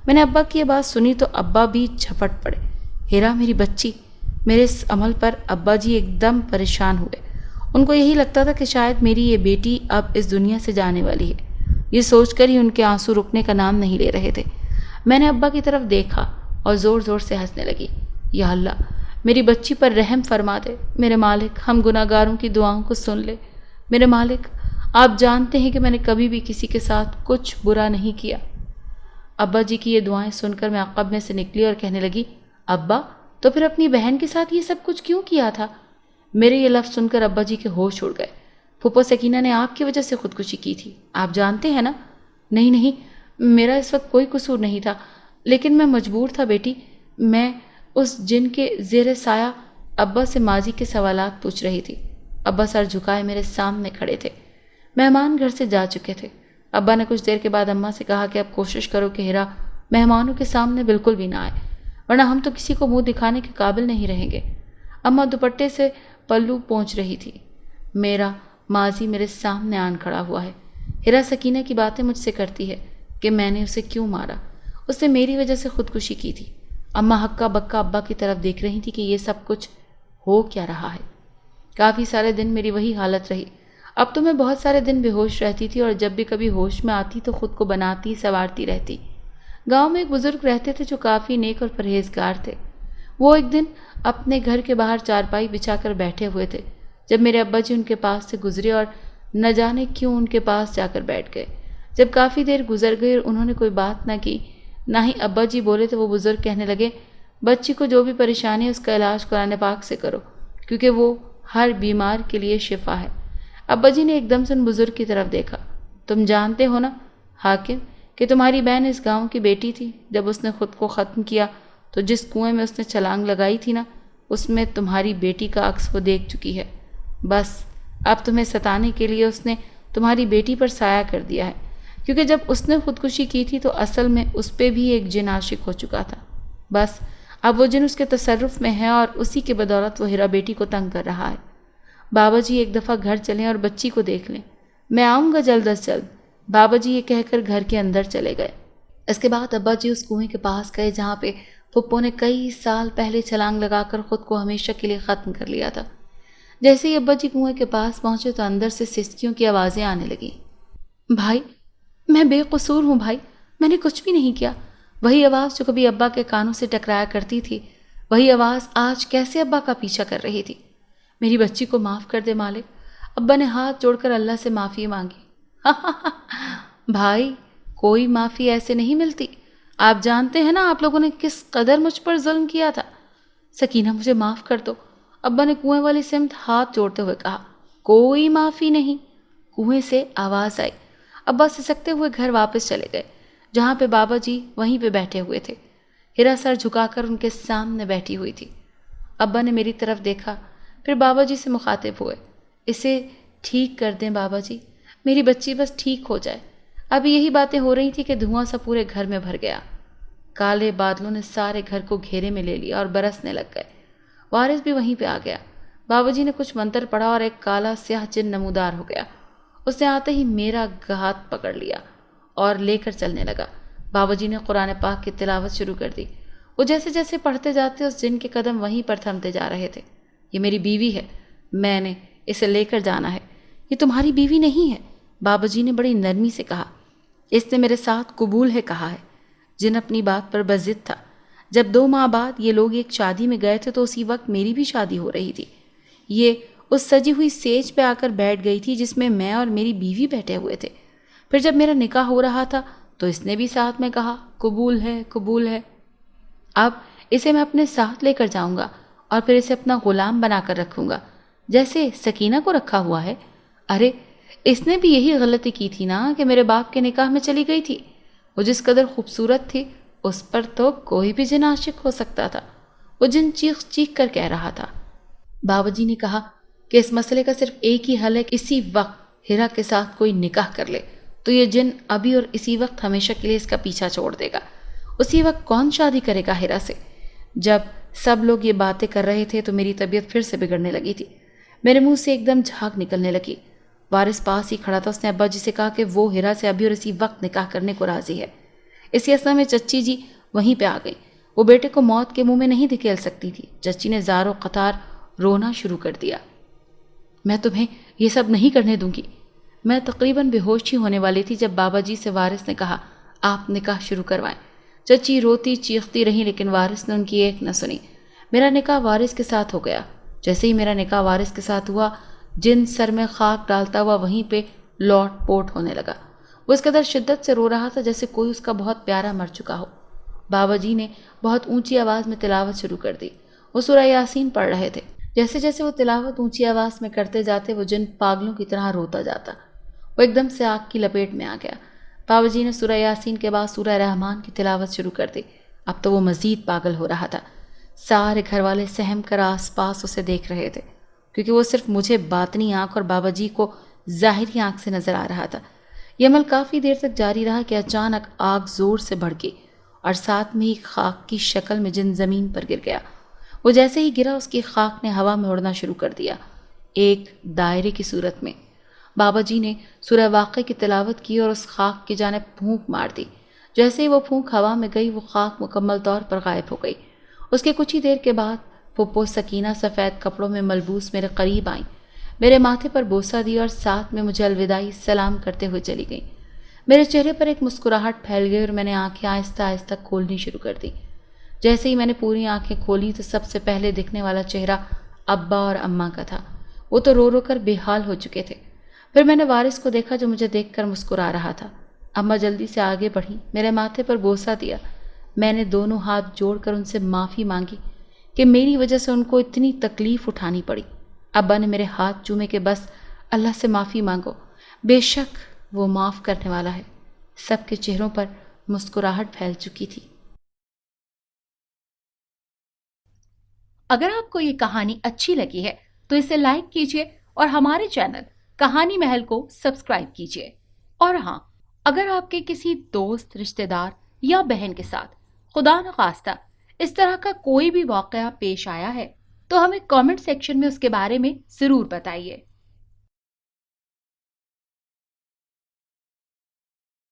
میں نے ابا کی یہ بات سنی تو ابا بھی جھپٹ پڑے۔ ہیرا میری بچی۔ میرے اس عمل پر ابا جی ایک دم پریشان ہوئے۔ ان کو یہی لگتا تھا کہ شاید میری یہ بیٹی اب اس دنیا سے جانے والی ہے۔ یہ سوچ کر ہی ان کے آنسو رکنے کا نام نہیں لے رہے تھے۔ میں نے ابا کی طرف دیکھا اور زور زور سے ہنسنے لگی۔ یا اللہ، میری بچی پر رحم فرما دے۔ میرے مالک، ہم گناہ گاروں کی دعاؤں کو سن لے۔ میرے مالک، آپ جانتے ہیں کہ میں نے کبھی بھی کسی کے ساتھ کچھ برا نہیں کیا۔ ابا جی کی یہ دعائیں سن کر میں عقب میں سے نکلی اور کہنے لگی، ابا تو پھر اپنی بہن کے ساتھ یہ سب کچھ کیوں کیا تھا؟ میرے یہ لفظ سن کر ابا جی کے ہوش اڑ گئے۔ پھپھو سکینہ نے آپ کی وجہ سے خودکشی کی تھی، آپ جانتے ہیں نا؟ نہیں نہیں، میرا اس وقت کوئی قصور نہیں تھا، لیکن میں مجبور تھا بیٹی۔ میں اس جن کے زیر سایہ ابا سے ماضی کے سوالات پوچھ رہی تھی۔ ابا سر جھکائے میرے سامنے کھڑے تھے۔ مہمان گھر سے جا چکے تھے۔ ابا نے کچھ دیر کے بعد اماں سے کہا کہ اب کوشش کرو کہ ہیرا مہمانوں کے سامنے بالکل بھی نہ آئے، ورنہ ہم تو کسی کو منہ دکھانے کے قابل نہیں رہیں گے۔ اماں دوپٹے سے پلو پونچھ رہی تھی۔ میرا ماضی میرے سامنے آن کھڑا ہوا ہے۔ ہیرا سکینہ کی باتیں مجھ سے کرتی ہے کہ میں نے اسے کیوں مارا، اس نے میری وجہ سے خودکشی کی تھی۔ اماں ہکا بکا ابا کی طرف دیکھ رہی تھی کہ یہ سب کچھ ہو کیا رہا ہے۔ کافی سارے دن میری وہی حالت رہی۔ اب تو میں بہت سارے دن بے ہوش رہتی تھی، اور جب بھی کبھی ہوش میں آتی تو خود کو بناتی سنوارتی رہتی۔ گاؤں میں ایک بزرگ رہتے تھے جو کافی نیک اور پرہیزگار تھے۔ وہ ایک دن اپنے گھر کے باہر چارپائی بچھا کر بیٹھے ہوئے تھے جب میرے ابا جی ان کے پاس سے گزرے، اور نہ جانے کیوں ان کے پاس جا کر بیٹھ گئے۔ جب کافی دیر گزر گئی اور انہوں نے کوئی بات نہ کی، نہ ہی ابا جی بولے، تو وہ بزرگ کہنے لگے، بچی کو جو بھی پریشانی ہے اس کا علاج قرآن پاک سے کرو، کیونکہ وہ ہر بیمار کے لیے شفا ہے۔ ابا جی نے ایک دم سے ان بزرگ کی طرف دیکھا۔ تم جانتے ہو نا حاکم کہ تمہاری بہن اس گاؤں کی بیٹی تھی۔ جب اس نے خود کو ختم کیا تو جس کنویں میں اس نے چھلانگ لگائی تھی نا، اس میں تمہاری بیٹی کا عکس وہ دیکھ چکی ہے۔ بس اب تمہیں ستانے کے لیے اس نے تمہاری بیٹی پر سایہ کر دیا ہے، کیونکہ جب اس نے خودکشی کی تھی تو اصل میں اس پہ بھی ایک جن عاشق ہو چکا تھا۔ بس اب وہ جن اس کے تصرف میں ہے، اور اسی کے بدولت وہ ہیرا بیٹی کو تنگ کر رہا ہے۔ بابا جی ایک دفعہ گھر چلیں اور بچی کو دیکھ لیں، میں آؤں گا جلد از جلد۔ بابا جی یہ کہہ کر گھر کے اندر چلے گئے۔ اس کے بعد ابا جی اس کنویں کے پاس گئے جہاں پہ پھپھو نے کئی سال پہلے چھلانگ لگا کر خود کو ہمیشہ کے لیے ختم کر لیا تھا۔ جیسے ہی ابا جی کنویں کے پاس پہنچے تو اندر سے سسکیوں کی آوازیں آنے لگیں۔ بھائی، میں بے قصور ہوں بھائی، میں نے کچھ بھی نہیں کیا۔ وہی آواز جو کبھی ابا کے کانوں سے ٹکرایا کرتی تھی، وہی آواز آج کیسے ابا کا پیچھا کر رہی تھی۔ میری بچی کو معاف کر دے مالک۔ ابا نے ہاتھ جوڑ کر اللہ سے معافی مانگی۔ بھائی، کوئی معافی ایسے نہیں ملتی۔ آپ جانتے ہیں نا آپ لوگوں نے کس قدر مجھ پر ظلم کیا تھا۔ سکینہ، مجھے معاف کر دو۔ ابا نے کنویں والی سمت ہاتھ جوڑتے ہوئے کہا۔ کوئی معافی نہیں۔ کنویں سے آواز آئی۔ ابا سسکتے ہوئے گھر واپس چلے گئے، جہاں پہ بابا جی وہیں پہ بیٹھے ہوئے تھے۔ ہیرا سر جھکا کر ان کے سامنے بیٹھی ہوئی تھی۔ ابا نے میری طرف دیکھا، پھر بابا جی سے مخاطب ہوئے۔ اسے ٹھیک کر دیں بابا جی، میری بچی بس ٹھیک ہو جائے۔ اب یہی باتیں ہو رہی تھی کہ دھواں سا پورے گھر میں بھر گیا۔ کالے بادلوں نے سارے گھر کو گھیرے میں لے لیا اور برسنے لگ گئے۔ وارث بھی وہیں پہ آ گیا۔ بابا جی نے کچھ منتر پڑھا اور ایک کالا سیاہ جن نمودار ہو گیا۔ اس نے آتے ہی میرا ہاتھ پکڑ لیا اور لے کر چلنے لگا۔ بابا جی نے قرآن پاک کی تلاوت شروع کر دی۔ وہ جیسے جیسے پڑھتے جاتے اس جن کے قدم وہیں پر تھمتے جا رہے تھے۔ یہ میری بیوی ہے، میں نے اسے لے کر جانا ہے۔ یہ تمہاری بیوی نہیں ہے، بابا جی نے بڑی نرمی سے کہا۔ اس نے میرے ساتھ قبول ہے کہا ہے۔ جن اپنی بات پر بضد تھا۔ جب 2 ماہ بعد یہ لوگ ایک شادی میں گئے تھے تو اسی وقت میری بھی شادی ہو رہی تھی۔ یہ اس سجی ہوئی سیج پہ آ کر بیٹھ گئی تھی جس میں میں اور میری بیوی بیٹھے ہوئے تھے۔ پھر جب میرا نکاح ہو رہا تھا تو اس نے بھی ساتھ میں کہا، قبول ہے، قبول ہے۔ اب اسے میں اپنے ساتھ لے کر جاؤں گا اور پھر اسے اپنا غلام بنا کر رکھوں گا، جیسے سکینہ کو رکھا ہوا ہے۔ ارے اس نے بھی یہی غلطی کی تھی نا کہ میرے باپ کے نکاح میں چلی گئی تھی۔ وہ جس قدر خوبصورت تھی اس پر تو کوئی بھی جن عاشق ہو سکتا تھا۔ وہ جن چیخ چیخ کر کہہ رہا تھا۔ بابا جی نے کہا کہ اس مسئلے کا صرف ایک ہی حل ہے کہ اسی وقت ہیرا کے ساتھ کوئی نکاح کر لے تو یہ جن ابھی اور اسی وقت ہمیشہ کے لیے اس کا پیچھا چھوڑ دے گا۔ اسی وقت کون شادی کرے گا ہیرا سے؟ جب سب لوگ یہ باتیں کر رہے تھے تو میری طبیعت پھر سے بگڑنے لگی تھی۔ میرے منہ سے ایک دم جھاگ نکلنے لگی۔ وارث پاس ہی کھڑا تھا، اس نے ابا جی سے کہا کہ وہ ہیرا سے ابھی اور اسی وقت نکاح کرنے کو راضی ہے۔ اسی اثنا میں چچی جی وہیں پہ آ گئی۔ وہ بیٹے کو موت کے منہ میں نہیں دھکیل سکتی تھی۔ چچی نے زار و قطار رونا شروع کر دیا۔ میں تمہیں یہ سب نہیں کرنے دوں گی، میں تقریباً بے ہوش ہی ہونے والی تھی جب بابا جی سے وارث نے کہا آپ نکاح شروع کروائیں۔ چچی روتی چیختی رہی لیکن وارث نے ان کی ایک نہ سنی۔ میرا نکاح وارث کے ساتھ ہو گیا۔ جیسے ہی میرا نکاح وارث کے ساتھ ہوا، جن سر میں خاک ڈالتا ہوا وہیں پہ لوٹ پوٹ ہونے لگا۔ وہ اس قدر شدت سے رو رہا تھا جیسے کوئی اس کا بہت پیارا مر چکا ہو۔ بابا جی نے بہت اونچی آواز میں تلاوت شروع کر دی۔ وہ سورہ یاسین پڑھ رہے تھے۔ جیسے جیسے وہ تلاوت اونچی آواز میں کرتے جاتے وہ جن پاگلوں کی طرح روتا جاتا۔ وہ ایک دم سے آگ کی لپیٹ میں آ گیا۔ بابا جی نے سورہ یاسین کے بعد سورہ رحمان کی تلاوت شروع کر دی۔ اب تو وہ مزید پاگل ہو رہا تھا۔ سارے گھر والے سہم کر آس پاس اسے دیکھ رہے تھے، کیونکہ وہ صرف مجھے باطنی آنکھ اور بابا جی کو ظاہری آنکھ سے نظر آ رہا تھا۔ یہ عمل کافی دیر تک جاری رہا کہ اچانک آگ زور سے بھڑکی اور ساتھ میں ہی خاک کی شکل میں جن زمین پر گر گیا۔ وہ جیسے ہی گرا اس کی خاک نے ہوا میں اڑنا شروع کر دیا، ایک دائرے کی صورت میں۔ بابا جی نے سورہ واقعہ کی تلاوت کی اور اس خاک کی جانب پھونک مار دی۔ جیسے ہی وہ پھونک ہوا میں گئی، وہ خاک مکمل طور پر غائب ہو گئی۔ اس کے کچھ ہی دیر کے بعد پھپھو سکینہ سفید کپڑوں میں ملبوس میرے قریب آئیں، میرے ماتھے پر بوسہ دیا اور ساتھ میں مجھے الوداعی سلام کرتے ہوئے چلی گئیں۔ میرے چہرے پر ایک مسکراہٹ پھیل گئی اور میں نے آنکھیں آہستہ آہستہ کھولنی شروع کر دی۔ جیسے ہی میں نے پوری آنکھیں کھولی تو سب سے پہلے دکھنے والا چہرہ ابا اور اماں کا تھا۔ وہ تو رو رو کر بے حال ہو چکے تھے۔ پھر میں نے وارث کو دیکھا جو مجھے دیکھ کر مسکرا رہا تھا۔ اماں جلدی سے آگے بڑھی، میرے ماتھے پر بوسہ دیا۔ میں نے دونوں ہاتھ جوڑ کر ان سے معافی مانگی کہ میری وجہ سے ان کو اتنی تکلیف اٹھانی پڑی۔ ابا نے میرے ہاتھ چومے کہ بس اللہ سے معافی مانگو، بے شک وہ معاف کرنے والا ہے۔ سب کے چہروں پر مسکراہٹ پھیل چکی تھی۔ اگر آپ کو یہ کہانی اچھی لگی ہے تو اسے لائک کیجیے اور ہمارے چینل کہانی محل کو سبسکرائب کیجیے۔ اور ہاں، اگر آپ کے کسی دوست، رشتہ دار یا بہن کے ساتھ خدا نخواستہ اس طرح کا کوئی بھی واقعہ پیش آیا ہے تو ہمیں کامنٹ سیکشن میں اس کے بارے میں ضرور بتائیے۔